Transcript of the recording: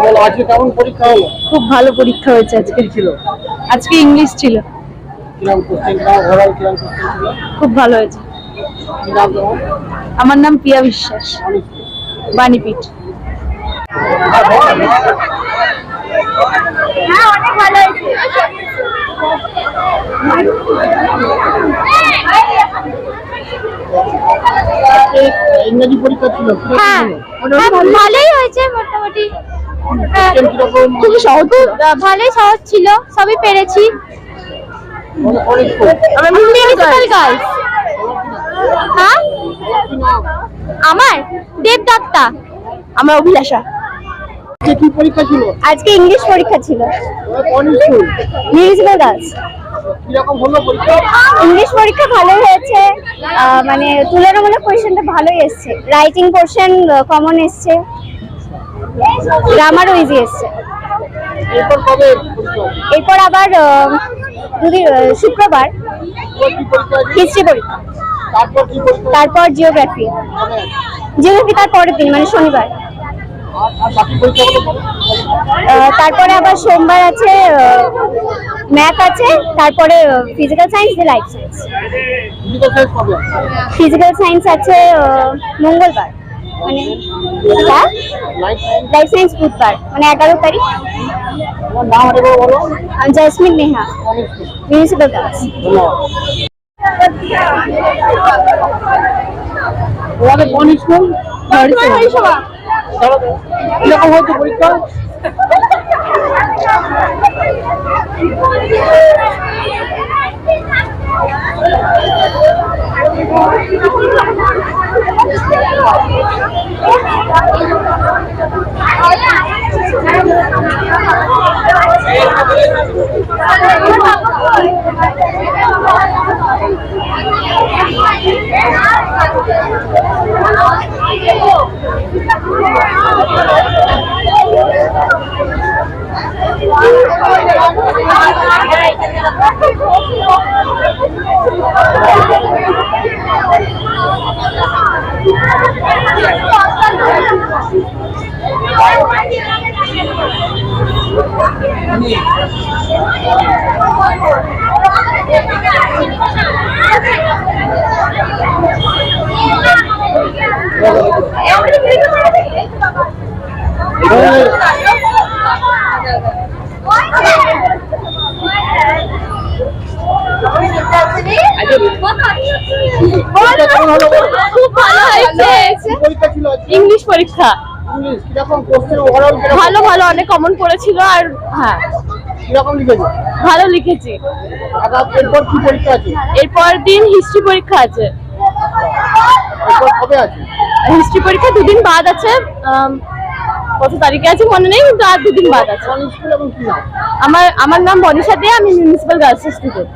বলো আজকে কেমন পরীক্ষা হলো? খুব ভালো পরীক্ষা হয়েছে আজকে। কি ছিল? আজকে ইংলিশ ছিল। কিরকম কোশ্চেন, ওভারঅল কিরকম কোশ্চেন ছিল? খুব ভালো হয়েছে। কি নাম তোমার? আমার নাম প্রিয়া বিশ্বাস, বাণীপীঠ। হ্যাঁ, অনেক ভালো হয়েছে। ইংরেজি পরীক্ষা ছিল, হ্যাঁ, ভালোই হয়েছে মোটামুটি। খুবই সহজ ছিল। ভালোই সহজ ছিল, সবই পেরেছি। Municipal girls. হ্যাঁ, আমার দেবদত্তা। আমার অভিলাষা। কি পরীক্ষা ছিল? আজকে ইংলিশ পরীক্ষা ছিল। কোন স্কুল? Municipal girls. কিরকম হলো পরীক্ষা? ইংলিশ পরীক্ষা ভালোই হয়েছে, মানে তুলনামূলক কোয়েশ্চেনটা ভালোই এসছে। রাইটিং পোর্শন কমন এসছে, গ্রামারও ইজি এসছে। এরপর কবে পরীক্ষা? এরপর আবার শুক্রবার হিস্ট্রি পরীক্ষা, তারপর কি পরীক্ষা? তারপর জিওগ্রাফি। জিওগ্রাফি তার পরের দিন মানে শনিবার। আর বাকি পরীক্ষাগুলো কবে? তারপরে আবার সোমবার আছে ম্যাথ আছে, তারপরে ফিজিক্যাল সায়েন্স দিয়ে লাইফ সায়েন্স। ফিজিক্যাল সায়েন্স কবে? ফিজিক্যাল সায়েন্স আছে মঙ্গলবার, মানে লাইফ সায়েন্স বুধবার, মানে 11 তারিখ। তোমার নাম একবার বলো। জয়স্মিন নেহা, কোন স্কুল? Municipal girls. তোমাদের কোন স্কুল? হরিসভা। কিরকম হয়েছে পরীক্ষা? খুব ভালো হয়েছে। পরীক্ষা ছিল আজকে? ইংলিশ পরীক্ষা ইংলিশ কিরকম কোশ্চেন, ওভারঅল কিরকম? ভালো ভালো, অনেক কমন পড়েছিল। আর হ্যাঁ, কিরকম লিখেছো? ভালো লিখেছি। এরপর কি পরীক্ষা আছে? এরপর দিন হিস্ট্রি পরীক্ষা আছে। এরপর কবে আছে? হিস্ট্রি পরীক্ষা দুদিন বাদ আছে। কত তারিখে আছে মনে নেই, কিন্তু আর দুদিন বাদ আছে। কোন স্কুল এবং কি নাম? আমার নাম বনিশা দে, আমি মিউনিসিপ্যাল গার্লস স্টুডেন্ট।